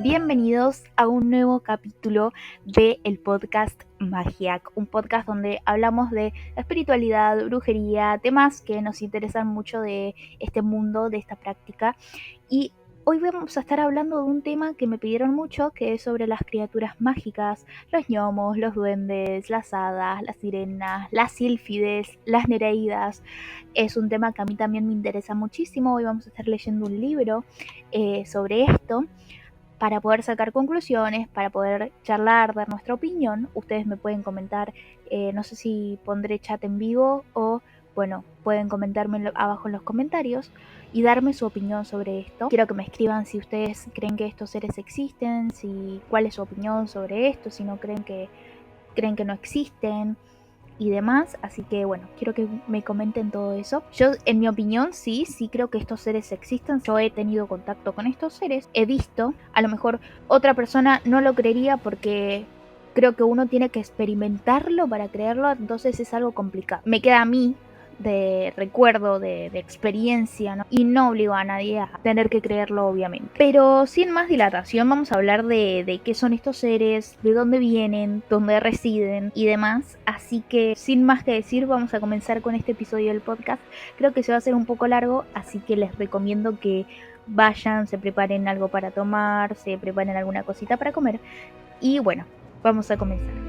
Bienvenidos a un nuevo capítulo del podcast Magiac, un podcast donde hablamos de espiritualidad, brujería, temas que nos interesan mucho de este mundo, de esta práctica. Y hoy vamos a estar hablando de un tema que me pidieron mucho, que es sobre las criaturas mágicas, los gnomos, los duendes, las hadas, las sirenas, las sílfides, las nereidas. Es un tema que a mí también me interesa muchísimo. Hoy vamos a estar leyendo un libro sobre esto, para poder sacar conclusiones, para poder charlar, dar nuestra opinión. Ustedes me pueden comentar, no sé si pondré chat en vivo o, bueno, pueden comentarme abajo en los comentarios y darme su opinión sobre esto. Quiero que me escriban si ustedes creen que estos seres existen, cuál es su opinión sobre esto, si no creen que no existen y demás, así que bueno, quiero que me comenten todo eso. Yo, en mi opinión, sí creo que estos seres existen. Yo he tenido contacto con estos seres, he visto, a lo mejor otra persona no lo creería porque creo que uno tiene que experimentarlo para creerlo, entonces es algo complicado. Me queda a mí de recuerdo, de experiencia, ¿no? Y no obligo a nadie a tener que creerlo, obviamente. Pero sin más dilatación, vamos a hablar de qué son estos seres, de dónde vienen, dónde residen y demás. Así que sin más que decir, vamos a comenzar con este episodio del podcast. Creo que se va a hacer un poco largo, así que les recomiendo que vayan, se preparen algo para tomar, se preparen alguna cosita para comer. Y bueno, vamos a comenzar.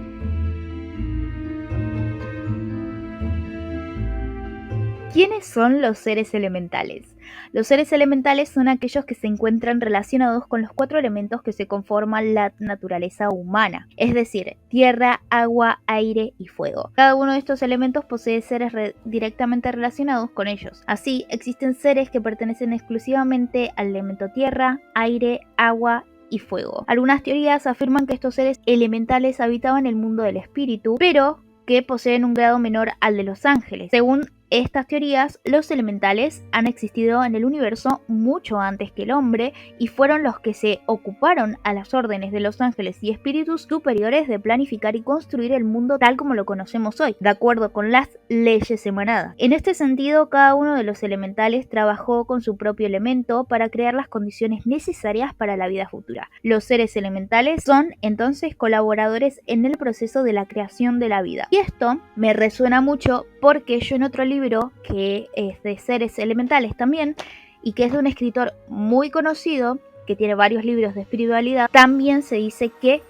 ¿Quiénes son los seres elementales? Los seres elementales son aquellos que se encuentran relacionados con los 4 elementos que se conforman la naturaleza humana, es decir, tierra, agua, aire y fuego. Cada uno de estos elementos posee seres directamente relacionados con ellos. Así, existen seres que pertenecen exclusivamente al elemento tierra, aire, agua y fuego. Algunas teorías afirman que estos seres elementales habitaban el mundo del espíritu, pero que poseen un grado menor al de los ángeles. Según estas teorías, los elementales han existido en el universo mucho antes que el hombre y fueron los que se ocuparon a las órdenes de los ángeles y espíritus superiores de planificar y construir el mundo tal como lo conocemos hoy, de acuerdo con las leyes emanadas. En este sentido, cada uno de los elementales trabajó con su propio elemento para crear las condiciones necesarias para la vida futura. Los seres elementales son entonces colaboradores en el proceso de la creación de la vida. Y esto me resuena mucho porque yo en otro libro que es de seres elementales también y que es de un escritor muy conocido que tiene varios libros de espiritualidad, también se dice que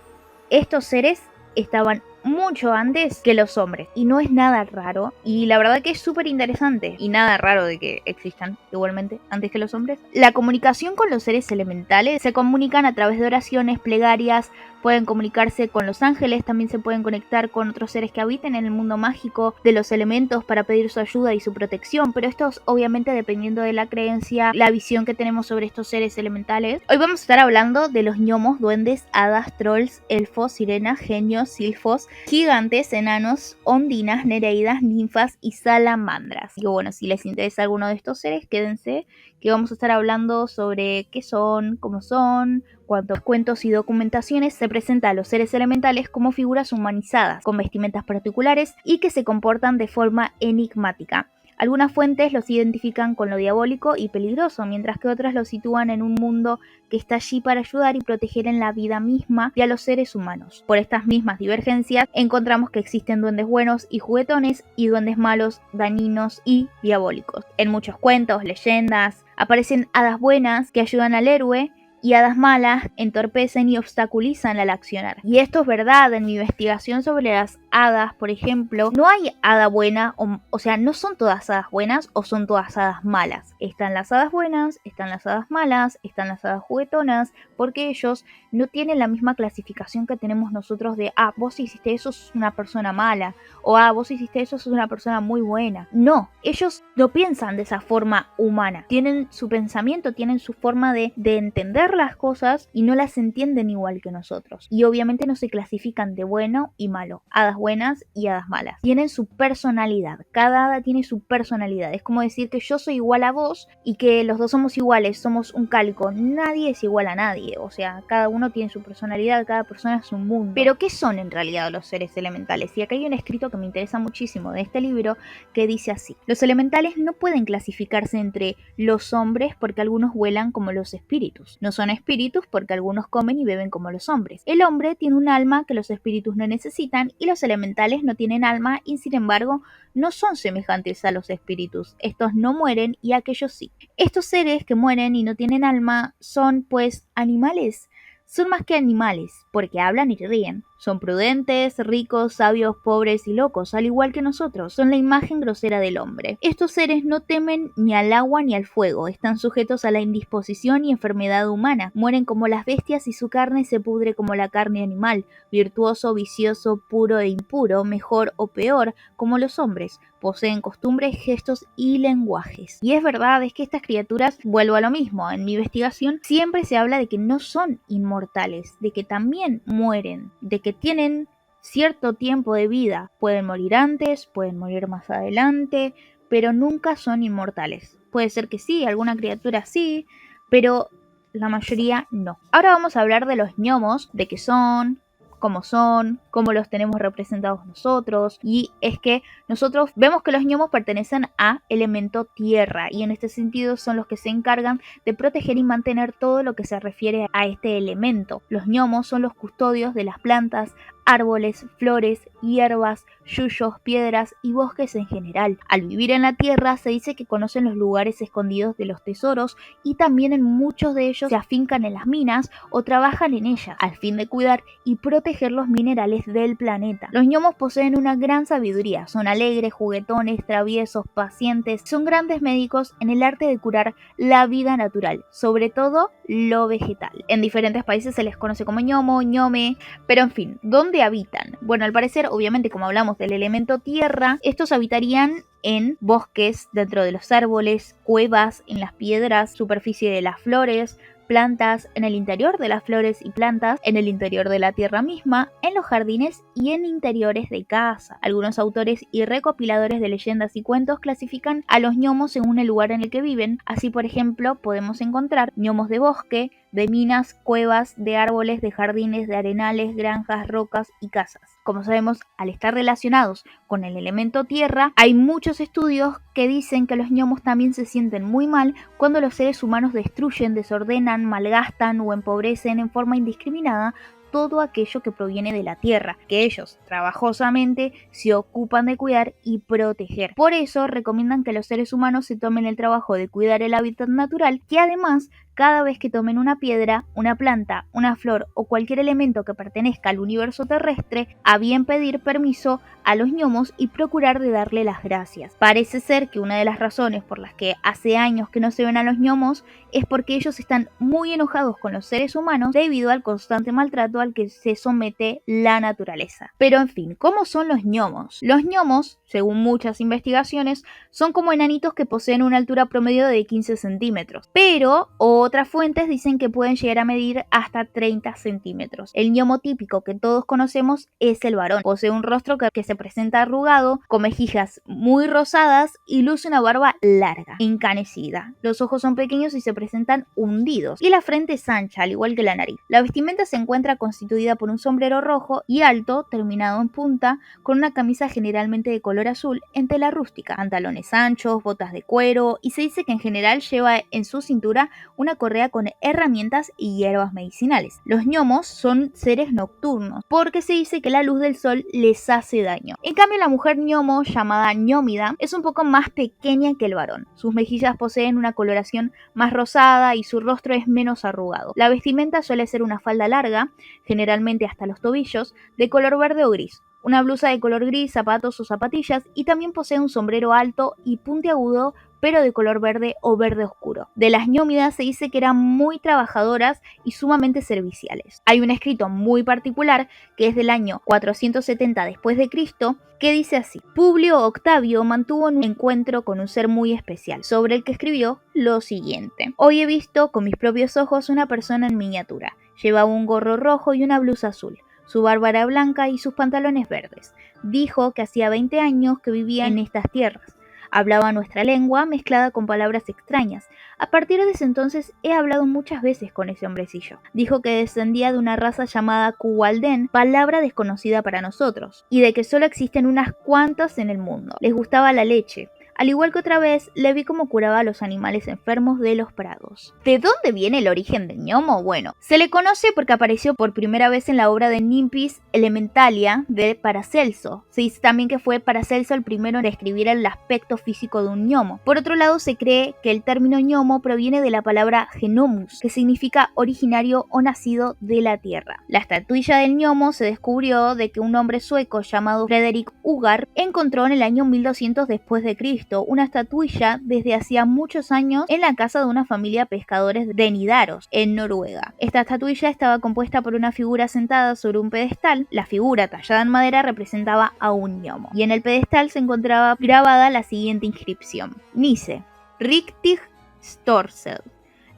estos seres estaban mucho antes que los hombres y no es nada raro, y la verdad que es súper interesante y nada raro de que existan igualmente antes que los hombres. La comunicación con los seres elementales se comunican a través de oraciones, plegarias, pueden comunicarse con los ángeles, también se pueden conectar con otros seres que habiten en el mundo mágico de los elementos para pedir su ayuda y su protección, pero esto es obviamente dependiendo de la creencia, la visión que tenemos sobre estos seres elementales. Hoy vamos a estar hablando de los gnomos, duendes, hadas, trolls, elfos, sirenas, genios, silfos, gigantes, enanos, ondinas, nereidas, ninfas y salamandras. Y bueno, si les interesa alguno de estos seres, quédense, que vamos a estar hablando sobre qué son, cómo son, cuántos cuentos y documentaciones se presenta a los seres elementales como figuras humanizadas, con vestimentas particulares y que se comportan de forma enigmática. Algunas fuentes los identifican con lo diabólico y peligroso, mientras que otras los sitúan en un mundo que está allí para ayudar y proteger en la vida misma y a los seres humanos. Por estas mismas divergencias, encontramos que existen duendes buenos y juguetones y duendes malos, dañinos y diabólicos. En muchos cuentos, leyendas, aparecen hadas buenas que ayudan al héroe y hadas malas entorpecen y obstaculizan al accionar. Y esto es verdad. En mi investigación sobre las hadas, por ejemplo, no hay hada buena, o sea, no son todas hadas buenas o son todas hadas malas. Están las hadas buenas, están las hadas malas, están las hadas juguetonas, porque ellos no tienen la misma clasificación que tenemos nosotros de, vos hiciste eso, sos una persona mala, o vos hiciste eso, sos una persona muy buena. No, ellos no piensan de esa forma humana. Tienen su pensamiento, tienen su forma de entender las cosas y no las entienden igual que nosotros. Y obviamente no se clasifican de bueno y malo, hadas buenas y hadas malas. Tienen su personalidad, cada hada tiene su personalidad. Es como decir que yo soy igual a vos y que los dos somos iguales, somos un calco. Nadie es igual a nadie, o sea, cada uno tiene su personalidad, cada persona es un mundo. Pero ¿qué son en realidad los seres elementales? Y acá hay un escrito que me interesa muchísimo de este libro que dice así: los elementales no pueden clasificarse entre los hombres porque algunos vuelan como los espíritus, no son espíritus porque algunos comen y beben como los hombres. El hombre tiene un alma que los espíritus no necesitan y los elementales no tienen alma y sin embargo no son semejantes a los espíritus. Estos no mueren y aquellos sí. Estos seres que mueren y no tienen alma son pues animales. Son más que animales, porque hablan y ríen. Son prudentes, ricos, sabios, pobres y locos, al igual que nosotros. Son la imagen grosera del hombre. Estos seres no temen ni al agua ni al fuego. Están sujetos a la indisposición y enfermedad humana. Mueren como las bestias y su carne se pudre como la carne animal. Virtuoso, vicioso, puro e impuro, mejor o peor, como los hombres. Poseen costumbres, gestos y lenguajes. Y es verdad, es que estas criaturas, vuelvo a lo mismo, en mi investigación siempre se habla de que no son inmortales, de que también mueren, de que tienen cierto tiempo de vida. Pueden morir antes, pueden morir más adelante, pero nunca son inmortales. Puede ser que sí, alguna criatura sí, pero la mayoría no. Ahora vamos a hablar de los gnomos, de qué son, cómo los tenemos representados nosotros. Y es que nosotros vemos que los gnomos pertenecen a elemento tierra y en este sentido son los que se encargan de proteger y mantener todo lo que se refiere a este elemento. Los gnomos son los custodios de las plantas, árboles, flores, hierbas, yuyos, piedras y bosques en general. Al vivir en la tierra se dice que conocen los lugares escondidos de los tesoros y también en muchos de ellos se afincan en las minas o trabajan en ellas al fin de cuidar y proteger los minerales del planeta. Los gnomos poseen una gran sabiduría, son alegres, juguetones, traviesos, pacientes, son grandes médicos en el arte de curar la vida natural, sobre todo lo vegetal. En diferentes países se les conoce como gnomo, gnome, pero en fin, ¿dónde habitan? Bueno, al parecer, obviamente, como hablamos del elemento tierra, estos habitarían en bosques, dentro de los árboles, cuevas, en las piedras, superficie de las flores, plantas, en el interior de las flores y plantas, en el interior de la tierra misma, en los jardines y en interiores de casa. Algunos autores y recopiladores de leyendas y cuentos clasifican a los gnomos según el lugar en el que viven. Así, por ejemplo, podemos encontrar gnomos de bosque, de minas, cuevas, de árboles, de jardines, de arenales, granjas, rocas y casas. Como sabemos, al estar relacionados con el elemento tierra, hay muchos estudios que dicen que los gnomos también se sienten muy mal cuando los seres humanos destruyen, desordenan, malgastan o empobrecen en forma indiscriminada todo aquello que proviene de la tierra, que ellos trabajosamente se ocupan de cuidar y proteger. Por eso recomiendan que los seres humanos se tomen el trabajo de cuidar el hábitat natural, que además cada vez que tomen una piedra, una planta, una flor o cualquier elemento que pertenezca al universo terrestre, a bien pedir permiso a los gnomos y procurar de darle las gracias. Parece ser que una de las razones por las que hace años que no se ven a los gnomos es porque ellos están muy enojados con los seres humanos debido al constante maltrato al que se somete la naturaleza. Pero en fin, ¿cómo son los gnomos? Los gnomos, según muchas investigaciones, son como enanitos que poseen una altura promedio de 15 centímetros, pero otras fuentes dicen que pueden llegar a medir hasta 30 centímetros. El gnomo típico que todos conocemos es el varón. Posee un rostro que se presenta arrugado, con mejillas muy rosadas y luce una barba larga, encanecida. Los ojos son pequeños y se presentan hundidos, y la frente es ancha, al igual que la nariz. La vestimenta se encuentra constituida por un sombrero rojo y alto, terminado en punta, con una camisa generalmente de color azul en tela rústica, pantalones anchos, botas de cuero, y se dice que en general lleva en su cintura una correa con herramientas y hierbas medicinales. Los gnomos son seres nocturnos, porque se dice que la luz del sol les hace daño. En cambio, la mujer gnomo, llamada gnómida, es un poco más pequeña que el varón. Sus mejillas poseen una coloración más rosada y su rostro es menos arrugado. La vestimenta suele ser una falda larga, generalmente hasta los tobillos, de color verde o gris, una blusa de color gris, zapatos o zapatillas, y también posee un sombrero alto y puntiagudo pero de color verde o verde oscuro. De las ñómidas se dice que eran muy trabajadoras y sumamente serviciales. Hay un escrito muy particular que es del año 470 después de Cristo que dice así: Publio Octavio mantuvo un encuentro con un ser muy especial, sobre el que escribió lo siguiente: Hoy he visto con mis propios ojos una persona en miniatura. Llevaba un gorro rojo y una blusa azul. Su barba era blanca y sus pantalones verdes. Dijo que hacía 20 años que vivía en estas tierras. Hablaba nuestra lengua mezclada con palabras extrañas. A partir de ese entonces he hablado muchas veces con ese hombrecillo. Dijo que descendía de una raza llamada Kuwaldén, palabra desconocida para nosotros, y de que solo existen unas cuantas en el mundo. Les gustaba la leche. Al igual que otra vez, le vi cómo curaba a los animales enfermos de los prados. ¿De dónde viene el origen del gnomo? Bueno, se le conoce porque apareció por primera vez en la obra de Nimpis Elementalia de Paracelso. Se dice también que fue Paracelso el primero en describir el aspecto físico de un gnomo. Por otro lado, se cree que el término gnomo proviene de la palabra genomus, que significa originario o nacido de la tierra. La estatuilla del gnomo se descubrió de que un hombre sueco llamado Frederick Ugar encontró en el año 1200 después de Cristo una estatuilla desde hacía muchos años en la casa de una familia de pescadores de Nidaros, en Noruega. Esta estatuilla estaba compuesta por una figura sentada sobre un pedestal. La figura, tallada en madera, representaba a un gnomo, y en el pedestal se encontraba grabada la siguiente inscripción: Nisse, Richtig Storsel.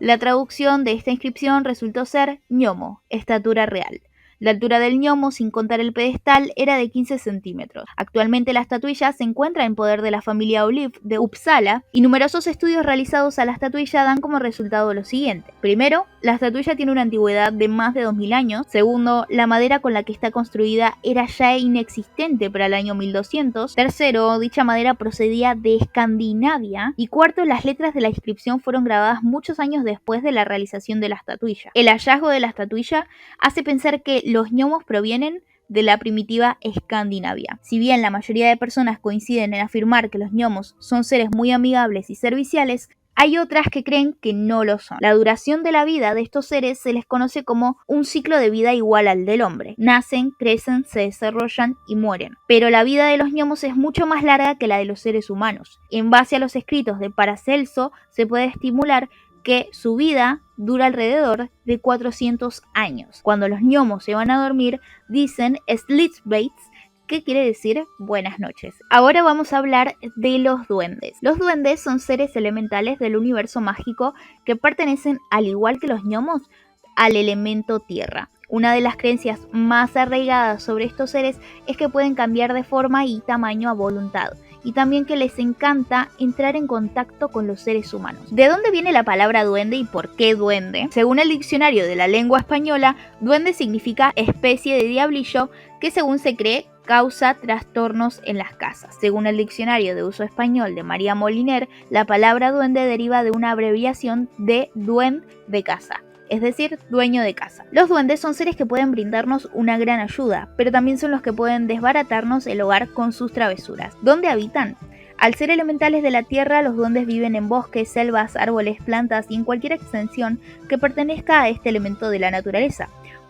La traducción de esta inscripción resultó ser gnomo, estatura real. La altura del gnomo, sin contar el pedestal, era de 15 centímetros. Actualmente la estatuilla se encuentra en poder de la familia Olive de Uppsala, y numerosos estudios realizados a la estatuilla dan como resultado lo siguiente. Primero, la estatuilla tiene una antigüedad de más de 2000 años. Segundo, la madera con la que está construida era ya inexistente para el año 1200. Tercero, dicha madera procedía de Escandinavia. Y cuarto, las letras de la inscripción fueron grabadas muchos años después de la realización de la estatuilla. El hallazgo de la estatuilla hace pensar que los gnomos provienen de la primitiva Escandinavia. Si bien la mayoría de personas coinciden en afirmar que los gnomos son seres muy amigables y serviciales, hay otras que creen que no lo son. La duración de la vida de estos seres se les conoce como un ciclo de vida igual al del hombre. Nacen, crecen, se desarrollan y mueren. Pero la vida de los gnomos es mucho más larga que la de los seres humanos. En base a los escritos de Paracelso, se puede estimular que su vida dura alrededor de 400 años. Cuando los gnomos se van a dormir, dicen Slitsbates, que quiere decir buenas noches. Ahora vamos a hablar de los duendes. Los duendes son seres elementales del universo mágico que pertenecen, al igual que los gnomos, al elemento tierra. Una de las creencias más arraigadas sobre estos seres es que pueden cambiar de forma y tamaño a voluntad, y también que les encanta entrar en contacto con los seres humanos. ¿De dónde viene la palabra duende y por qué duende? Según el diccionario de la lengua española, duende significa especie de diablillo que, según se cree, causa trastornos en las casas. Según el diccionario de uso español de María Moliner, la palabra duende deriva de una abreviación de duend de casa, es decir, dueño de casa. Los duendes son seres que pueden brindarnos una gran ayuda, pero también son los que pueden desbaratarnos el hogar con sus travesuras. ¿Dónde habitan? Al ser elementales de la tierra, los duendes viven en bosques, selvas, árboles, plantas y en cualquier extensión que pertenezca a este elemento de la naturaleza,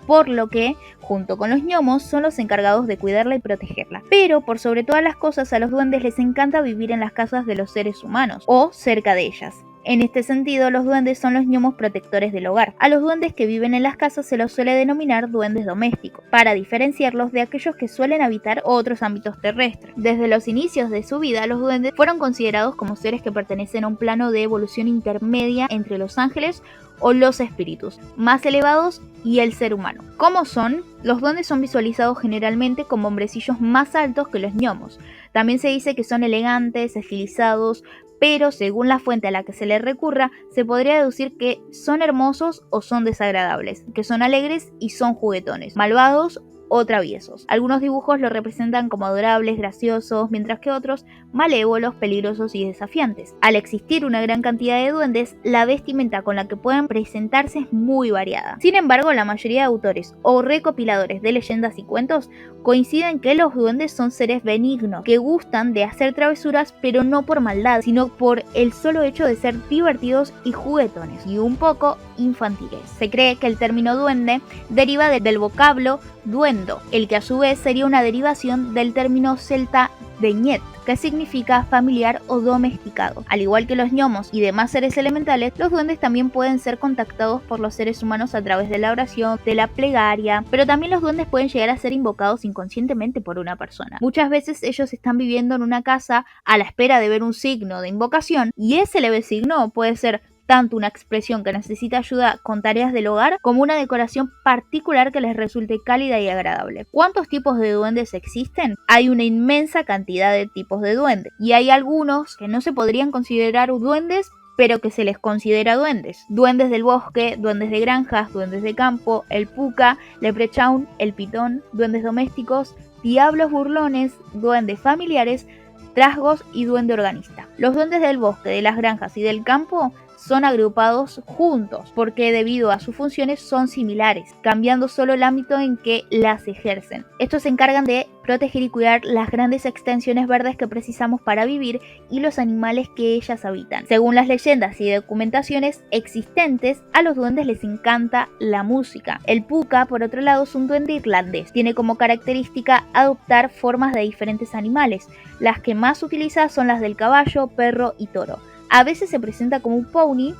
por lo que, junto con los gnomos, son los encargados de cuidarla y protegerla. Pero, por sobre todas las cosas, a los duendes les encanta vivir en las casas de los seres humanos, o cerca de ellas. En este sentido, los duendes son los gnomos protectores del hogar. A los duendes que viven en las casas se los suele denominar duendes domésticos, para diferenciarlos de aquellos que suelen habitar otros ámbitos terrestres. Desde los inicios de su vida, los duendes fueron considerados como seres que pertenecen a un plano de evolución intermedia entre los ángeles o los espíritus más elevados y el ser humano. ¿Cómo son? Los duendes son visualizados generalmente como hombrecillos más altos que los gnomos. También se dice que son elegantes, estilizados, pero según la fuente a la que se les recurra, se podría deducir que son hermosos o son desagradables, que son alegres y son juguetones, malvados o traviesos. Algunos dibujos los representan como adorables, graciosos, mientras que otros malévolos, peligrosos y desafiantes. Al existir una gran cantidad de duendes, la vestimenta con la que pueden presentarse es muy variada. Sin embargo, la mayoría de autores o recopiladores de leyendas y cuentos coinciden que los duendes son seres benignos, que gustan de hacer travesuras, pero no por maldad, sino por el solo hecho de ser divertidos y juguetones, y un poco infantiles. Se cree que el término duende deriva del vocablo duendo, el que a su vez sería una derivación del término celta deñet, que significa familiar o domesticado. Al igual que los gnomos y demás seres elementales, los duendes también pueden ser contactados por los seres humanos a través de la oración, de la plegaria, pero también los duendes pueden llegar a ser invocados inconscientemente por una persona. Muchas veces ellos están viviendo en una casa a la espera de ver un signo de invocación, y ese leve signo puede ser tanto una expresión que necesita ayuda con tareas del hogar como una decoración particular que les resulte cálida y agradable. ¿Cuántos tipos de duendes existen? Hay una inmensa cantidad de tipos de duendes, y hay algunos que no se podrían considerar duendes, pero que se les considera duendes. Duendes del bosque, duendes de granjas, duendes de campo, el puca, leprechaun, el pitón, duendes domésticos, diablos burlones, duendes familiares, trasgos y duende organista. Los duendes del bosque, de las granjas y del campo son agrupados juntos porque debido a sus funciones son similares, cambiando solo el ámbito en que las ejercen. Estos se encargan de proteger y cuidar las grandes extensiones verdes que precisamos para vivir y los animales que ellas habitan. Según las leyendas y documentaciones existentes, a los duendes les encanta la música. El puca, por otro lado, es un duende irlandés. Tiene como característica adoptar formas de diferentes animales. Las que más utiliza son las del caballo, perro y toro. A veces se presenta como un pony,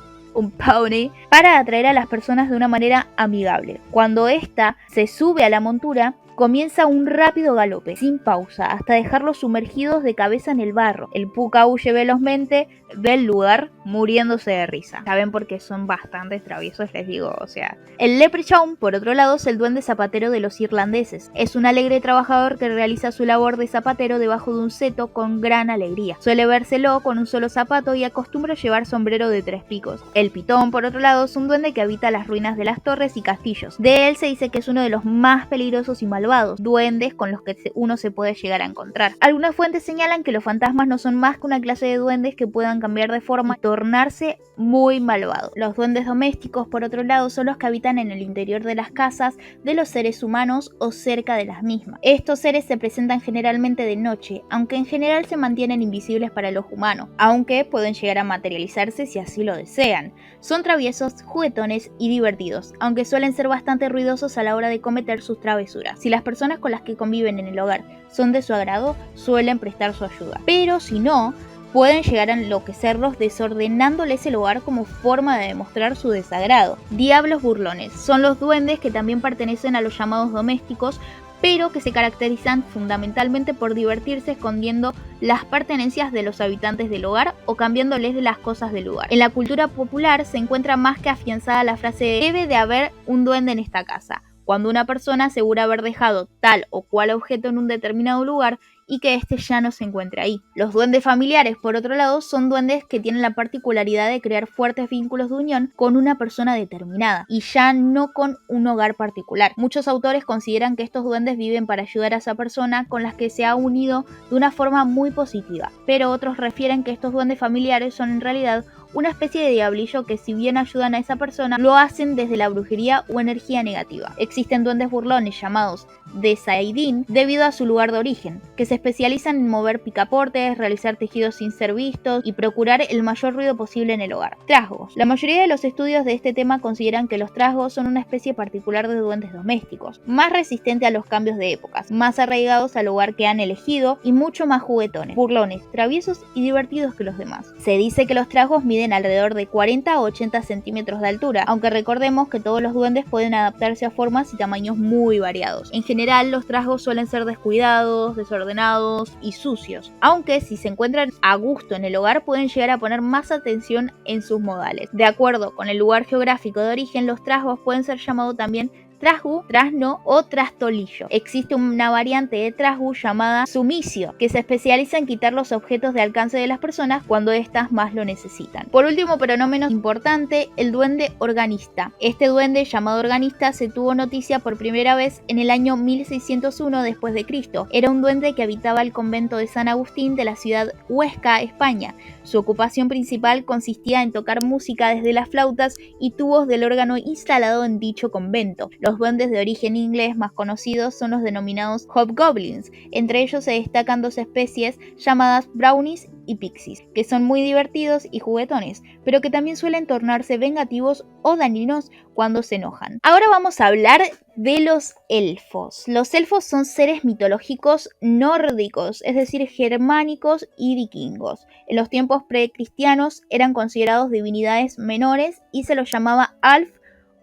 para atraer a las personas de una manera amigable. Cuando ésta se sube a la montura, comienza un rápido galope, sin pausa, hasta dejarlos sumergidos de cabeza en el barro. El puca huye velozmente del lugar, muriéndose de risa. Saben porque son bastante traviesos, les digo, o sea. El leprechaun, por otro lado, es el duende zapatero de los irlandeses. Es un alegre trabajador que realiza su labor de zapatero debajo de un seto con gran alegría. Suele vérselo con un solo zapato y acostumbra llevar sombrero de 3 picos. El pitón, por otro lado, es un duende que habita las ruinas de las torres y castillos. De él se dice que es uno de los más peligrosos y malvados duendes con los que uno se puede llegar a encontrar. Algunas fuentes señalan que los fantasmas no son más que una clase de duendes que puedan cambiar de forma y tornarse muy malvados. Los duendes domésticos, por otro lado, son los que habitan en el interior de las casas de los seres humanos o cerca de las mismas. Estos seres se presentan generalmente de noche, aunque en general se mantienen invisibles para el ojo humano, aunque pueden llegar a materializarse si así lo desean. Son traviesos, juguetones y divertidos, aunque suelen ser bastante ruidosos a la hora de cometer sus travesuras. Si las personas con las que conviven en el hogar son de su agrado, suelen prestar su ayuda. Pero si no, pueden llegar a enloquecerlos desordenándoles el hogar como forma de demostrar su desagrado. Diablos burlones son los duendes que también pertenecen a los llamados domésticos, pero que se caracterizan fundamentalmente por divertirse escondiendo las pertenencias de los habitantes del hogar o cambiándoles de las cosas del lugar. En la cultura popular se encuentra más que afianzada la frase "debe de haber un duende en esta casa", cuando una persona asegura haber dejado tal o cual objeto en un determinado lugar y que éste ya no se encuentre ahí. Los duendes familiares, por otro lado, son duendes que tienen la particularidad de crear fuertes vínculos de unión con una persona determinada y ya no con un hogar particular. Muchos autores consideran que estos duendes viven para ayudar a esa persona con la que se ha unido de una forma muy positiva, pero otros refieren que estos duendes familiares son en realidad una especie de diablillo que, si bien ayudan a esa persona, lo hacen desde la brujería o energía negativa. Existen duendes burlones llamados Desaidin debido a su lugar de origen, que se especializan en mover picaportes, realizar tejidos sin ser vistos y procurar el mayor ruido posible en el hogar. Trasgos. La mayoría de los estudios de este tema consideran que los trasgos son una especie particular de duendes domésticos, más resistente a los cambios de épocas, más arraigados al hogar que han elegido y mucho más juguetones, burlones, traviesos y divertidos que los demás. Se dice que los trasgos miden alrededor de 40 a 80 centímetros de altura, aunque recordemos que todos los duendes pueden adaptarse a formas y tamaños muy variados. En general, los trasgos suelen ser descuidados, desordenados y sucios, aunque si se encuentran a gusto en el hogar pueden llegar a poner más atención en sus modales. De acuerdo con el lugar geográfico de origen, los trasgos pueden ser llamados también trasgu, trasno o trastolillo. Existe una variante de trasgu llamada sumicio, que se especializa en quitar los objetos de alcance de las personas cuando éstas más lo necesitan. Por último, pero no menos importante, el duende organista. Este duende, llamado organista, se tuvo noticia por primera vez en el año 1601 después de Cristo. Era un duende que habitaba el convento de San Agustín de la ciudad Huesca, España. Su ocupación principal consistía en tocar música desde las flautas y tubos del órgano instalado en dicho convento. Los duendes de origen inglés más conocidos son los denominados hobgoblins. Entre ellos se destacan dos especies llamadas brownies y pixies, que son muy divertidos y juguetones, pero que también suelen tornarse vengativos o dañinos cuando se enojan. Ahora vamos a hablar de los elfos. Los elfos son seres mitológicos nórdicos, es decir, germánicos y vikingos. En los tiempos precristianos eran considerados divinidades menores y se los llamaba Alf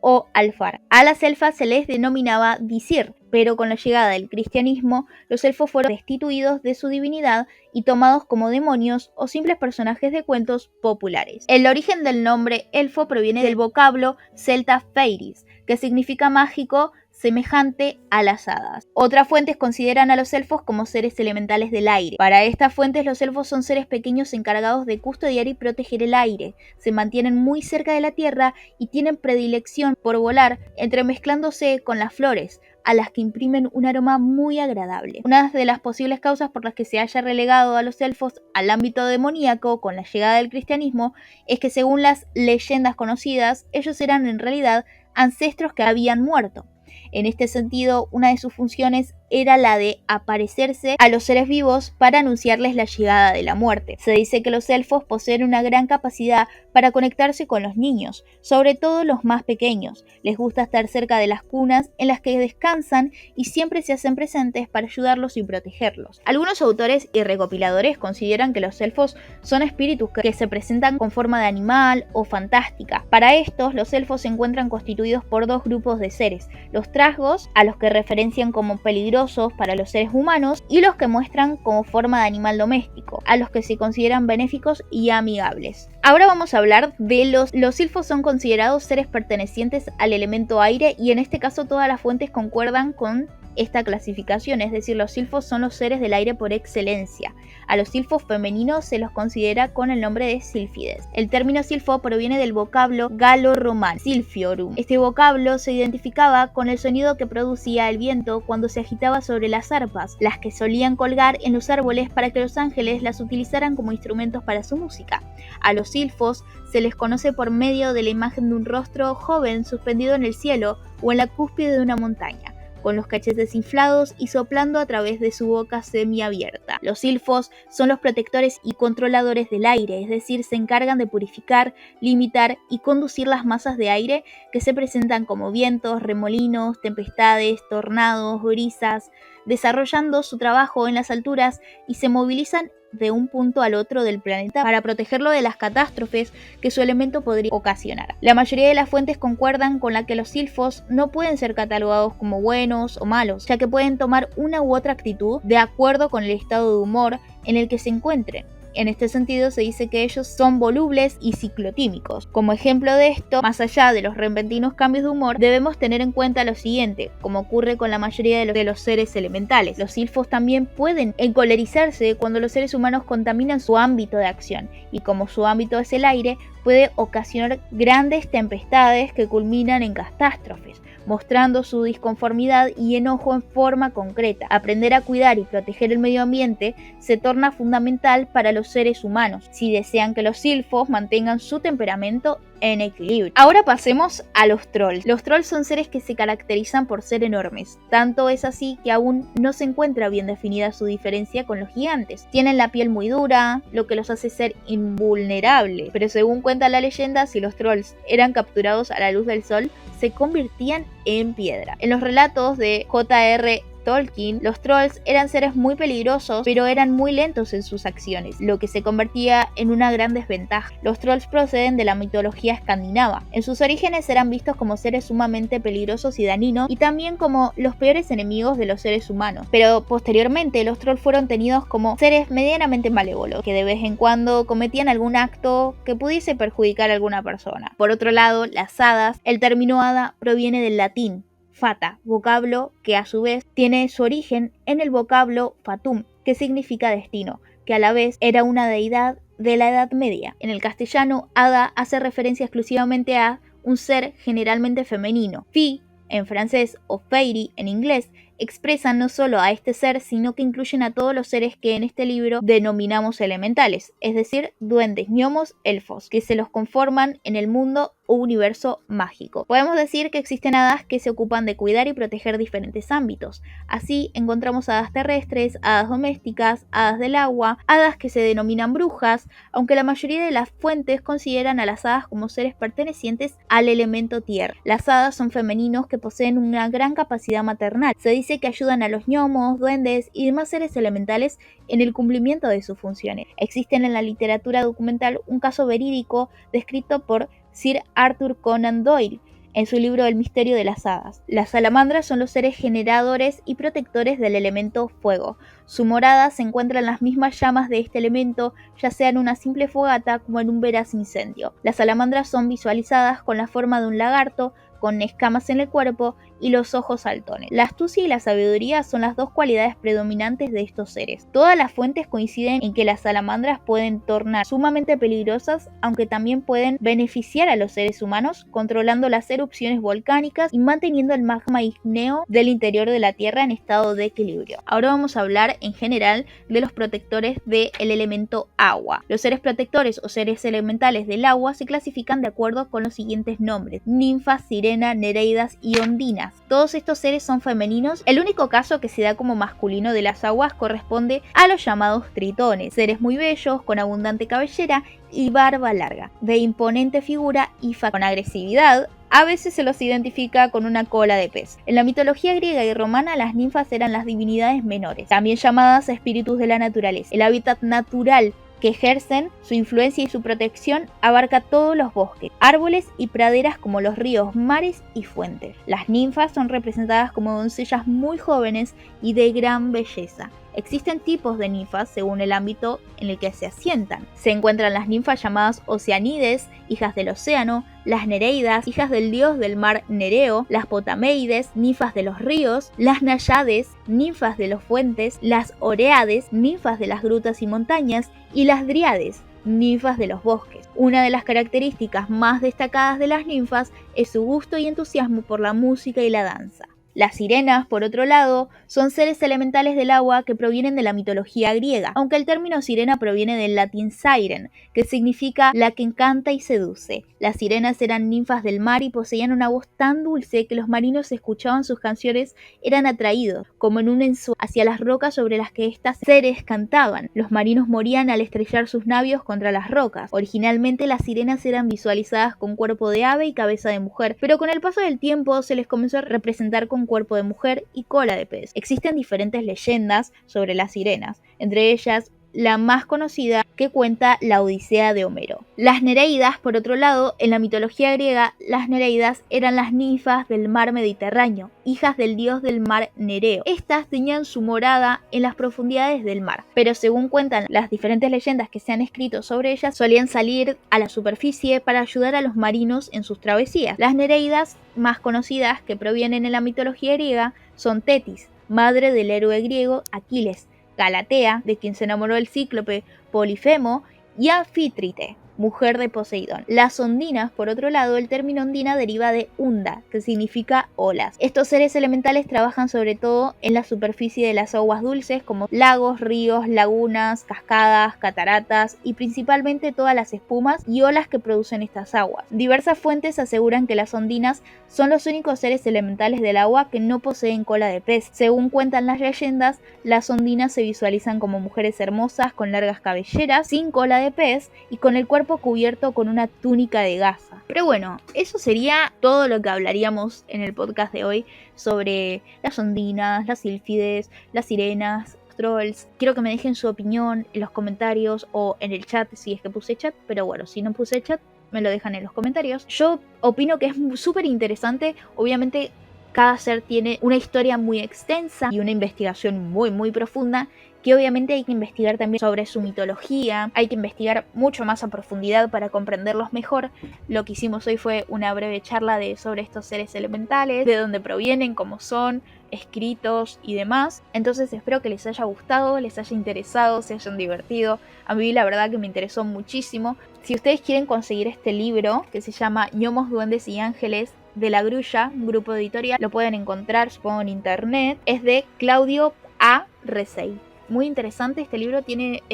o Alfar. A las elfas se les denominaba Disir, pero con la llegada del cristianismo, los elfos fueron destituidos de su divinidad y tomados como demonios o simples personajes de cuentos populares. El origen del nombre elfo proviene del vocablo celta feiris, que significa mágico, semejante a las hadas. Otras fuentes consideran a los elfos como seres elementales del aire. Para estas fuentes, los elfos son seres pequeños encargados de custodiar y proteger el aire. Se mantienen muy cerca de la tierra y tienen predilección por volar, entremezclándose con las flores, a las que imprimen un aroma muy agradable. Una de las posibles causas por las que se haya relegado a los elfos al ámbito demoníaco con la llegada del cristianismo es que, según las leyendas conocidas, ellos eran en realidad ancestros que habían muerto. En este sentido, una de sus funciones era la de aparecerse a los seres vivos para anunciarles la llegada de la muerte. Se dice que los elfos poseen una gran capacidad para conectarse con los niños, sobre todo los más pequeños. Les gusta estar cerca de las cunas en las que descansan y siempre se hacen presentes para ayudarlos y protegerlos. Algunos autores y recopiladores consideran que los elfos son espíritus que se presentan con forma de animal o fantástica. Para estos, los elfos se encuentran constituidos por dos grupos de seres: los trasgos, a los que referencian como peligrosos para los seres humanos, y los que muestran como forma de animal doméstico, a los que se consideran benéficos y amigables. Ahora vamos a hablar de los silfos. Son considerados seres pertenecientes al elemento aire y en este caso todas las fuentes concuerdan con esta clasificación, es decir, los silfos son los seres del aire por excelencia. A los silfos femeninos se los considera con el nombre de sílfides. El término silfo proviene del vocablo galo-román, silfiorum. Este vocablo se identificaba con el sonido que producía el viento cuando se agitaba sobre las arpas, las que solían colgar en los árboles para que los ángeles las utilizaran como instrumentos para su música. A los silfos se les conoce por medio de la imagen de un rostro joven suspendido en el cielo o en la cúspide de una montaña, con los cachetes inflados y soplando a través de su boca semiabierta. Los silfos son los protectores y controladores del aire, es decir, se encargan de purificar, limitar y conducir las masas de aire que se presentan como vientos, remolinos, tempestades, tornados, brisas, desarrollando su trabajo en las alturas y se movilizan de un punto al otro del planeta para protegerlo de las catástrofes que su elemento podría ocasionar. La mayoría de las fuentes concuerdan con la que los silfos no pueden ser catalogados como buenos o malos, ya que pueden tomar una u otra actitud de acuerdo con el estado de humor en el que se encuentren. En este sentido se dice que ellos son volubles y ciclotímicos. Como ejemplo de esto, más allá de los repentinos cambios de humor, debemos tener en cuenta lo siguiente, como ocurre con la mayoría de los seres elementales. Los silfos también pueden encolerizarse cuando los seres humanos contaminan su ámbito de acción, y como su ámbito es el aire, puede ocasionar grandes tempestades que culminan en catástrofes, mostrando su disconformidad y enojo en forma concreta. Aprender a cuidar y proteger el medio ambiente se torna fundamental para los seres humanos, si desean que los silfos mantengan su temperamento en equilibrio. Ahora pasemos a los trolls. Los trolls son seres que se caracterizan por ser enormes. Tanto es así que aún no se encuentra bien definida su diferencia con los gigantes. Tienen la piel muy dura, lo que los hace ser invulnerables. Pero según cuenta la leyenda, si los trolls eran capturados a la luz del sol, se convertían en piedra. En los relatos de J.R. Tolkien, los trolls eran seres muy peligrosos, pero eran muy lentos en sus acciones, lo que se convertía en una gran desventaja. Los trolls proceden de la mitología escandinava. En sus orígenes eran vistos como seres sumamente peligrosos y dañinos, y también como los peores enemigos de los seres humanos. Pero posteriormente los trolls fueron tenidos como seres medianamente malévolos, que de vez en cuando cometían algún acto que pudiese perjudicar a alguna persona. Por otro lado, las hadas, el término hada proviene del latín fata, vocablo que a su vez tiene su origen en el vocablo fatum, que significa destino, que a la vez era una deidad de la Edad Media. En el castellano, hada hace referencia exclusivamente a un ser generalmente femenino. Fée, en francés, o fairy, en inglés, expresan no solo a este ser, sino que incluyen a todos los seres que en este libro denominamos elementales, es decir, duendes, gnomos, elfos, que se los conforman en el mundo o universo mágico. Podemos decir que existen hadas que se ocupan de cuidar y proteger diferentes ámbitos. Así encontramos hadas terrestres, hadas domésticas, hadas del agua, hadas que se denominan brujas, aunque la mayoría de las fuentes consideran a las hadas como seres pertenecientes al elemento tierra. Las hadas son femeninos que poseen una gran capacidad maternal. Se dice que ayudan a los gnomos, duendes y demás seres elementales en el cumplimiento de sus funciones. Existen en la literatura documental un caso verídico descrito por Sir Arthur Conan Doyle en su libro El misterio de las hadas. Las salamandras son los seres generadores y protectores del elemento fuego. Su morada se encuentra en las mismas llamas de este elemento, ya sea en una simple fogata como en un veraz incendio. Las salamandras son visualizadas con la forma de un lagarto, con escamas en el cuerpo y los ojos saltones. La astucia y la sabiduría son las dos cualidades predominantes de estos seres. Todas las fuentes coinciden en que las salamandras pueden tornar sumamente peligrosas, aunque también pueden beneficiar a los seres humanos, controlando las erupciones volcánicas y manteniendo el magma ígneo del interior de la Tierra en estado de equilibrio. Ahora vamos a hablar en general de los protectores del elemento agua. Los seres protectores o seres elementales del agua se clasifican de acuerdo con los siguientes nombres: ninfas, sirenas, nereidas y ondinas. Todos estos seres son femeninos. El único caso que se da como masculino de las aguas corresponde a los llamados tritones, seres muy bellos, con abundante cabellera y barba larga, de imponente figura y con agresividad. A veces se los identifica con una cola de pez. En la mitología griega y romana, las ninfas eran las divinidades menores, también llamadas espíritus de la naturaleza. El hábitat natural que ejercen, su influencia y su protección abarca todos los bosques, árboles y praderas como los ríos, mares y fuentes. Las ninfas son representadas como doncellas muy jóvenes y de gran belleza. Existen tipos de ninfas según el ámbito en el que se asientan. Se encuentran las ninfas llamadas Oceanides, hijas del océano, las Nereidas, hijas del dios del mar Nereo, las Potameides, ninfas de los ríos, las Náyades, ninfas de los fuentes, las Oreades, ninfas de las grutas y montañas, y las Dríades, ninfas de los bosques. Una de las características más destacadas de las ninfas es su gusto y entusiasmo por la música y la danza. Las sirenas, por otro lado, son seres elementales del agua que provienen de la mitología griega, aunque el término sirena proviene del latín siren, que significa la que encanta y seduce. Las sirenas eran ninfas del mar y poseían una voz tan dulce que los marinos escuchaban sus canciones, eran atraídos, como en un ensueño, hacia las rocas sobre las que estas seres cantaban. Los marinos morían al estrellar sus navios contra las rocas. Originalmente las sirenas eran visualizadas con cuerpo de ave y cabeza de mujer, pero con el paso del tiempo se les comenzó a representar con cuerpo de mujer y cola de pez. Existen diferentes leyendas sobre las sirenas, entre ellas la más conocida que cuenta la Odisea de Homero. Las Nereidas, por otro lado, en la mitología griega, las Nereidas eran las ninfas del mar Mediterráneo, hijas del dios del mar Nereo. Estas tenían su morada en las profundidades del mar, pero según cuentan las diferentes leyendas que se han escrito sobre ellas, solían salir a la superficie para ayudar a los marinos en sus travesías. Las Nereidas más conocidas que provienen de la mitología griega son Tetis, madre del héroe griego Aquiles, Galatea, de quien se enamoró el cíclope Polifemo, y Anfítrite, mujer de Poseidón. Las ondinas, por otro lado, el término ondina deriva de unda, que significa olas. Estos seres elementales trabajan sobre todo en la superficie de las aguas dulces, como lagos, ríos, lagunas, cascadas, cataratas y principalmente todas las espumas y olas que producen estas aguas. Diversas fuentes aseguran que las ondinas son los únicos seres elementales del agua que no poseen cola de pez. Según cuentan las leyendas, las ondinas se visualizan como mujeres hermosas con largas cabelleras, sin cola de pez y con el cuerpo cubierto con una túnica de gasa. Pero bueno, eso sería todo lo que hablaríamos en el podcast de hoy sobre las ondinas, las sílfides, las sirenas, los trolls. Quiero que me dejen su opinión en los comentarios o en el chat si es que puse chat, pero bueno, si no puse chat, me lo dejan en los comentarios. Yo opino que es súper interesante. Obviamente cada ser tiene una historia muy extensa y una investigación muy profunda, que obviamente hay que investigar también sobre su mitología, hay que investigar mucho más a profundidad para comprenderlos mejor. Lo que hicimos hoy fue una breve charla sobre estos seres elementales, de dónde provienen, cómo son, escritos y demás. Entonces espero que les haya gustado, les haya interesado, se hayan divertido. A mí la verdad que me interesó muchísimo. Si ustedes quieren conseguir este libro, que se llama Gnomos, Duendes y Ángeles, de La Grulla, un grupo editorial, lo pueden encontrar, supongo, en internet. Es de Claudio A. Resey. Muy interesante, este libro tiene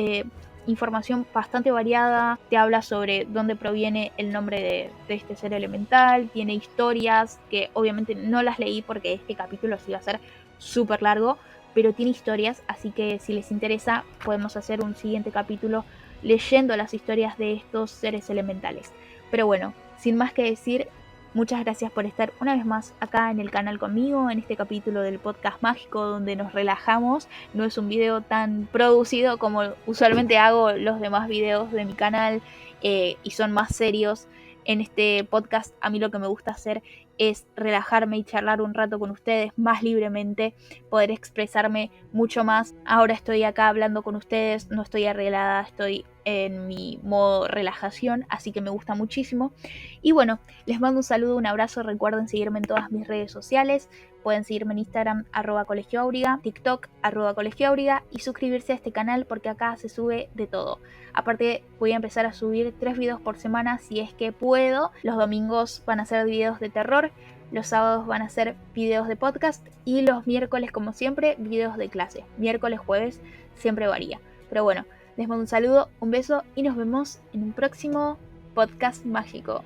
información bastante variada, te habla sobre dónde proviene el nombre de este ser elemental, tiene historias que obviamente no las leí porque este capítulo sí iba a ser súper largo, pero tiene historias, así que si les interesa podemos hacer un siguiente capítulo leyendo las historias de estos seres elementales. Pero bueno, sin más que decir, muchas gracias por estar una vez más acá en el canal conmigo, en este capítulo del podcast mágico donde nos relajamos. No es un video tan producido como usualmente hago los demás videos de mi canal, y son más serios. En este podcast a mí lo que me gusta hacer es relajarme y charlar un rato con ustedes más libremente, poder expresarme mucho más. Ahora estoy acá hablando con ustedes, no estoy arreglada, estoy en mi modo relajación, así que me gusta muchísimo. Y bueno, les mando un saludo, un abrazo, recuerden seguirme en todas mis redes sociales, pueden seguirme en Instagram @colegioauriga, TikTok @colegioauriga y suscribirse a este canal porque acá se sube de todo. Aparte voy a empezar a subir 3 videos por semana si es que puedo. Los domingos van a ser videos de terror, los sábados van a ser videos de podcast y los miércoles, como siempre, videos de clase. Miércoles, jueves, siempre varía. Pero bueno, les mando un saludo, un beso y nos vemos en un próximo podcast mágico.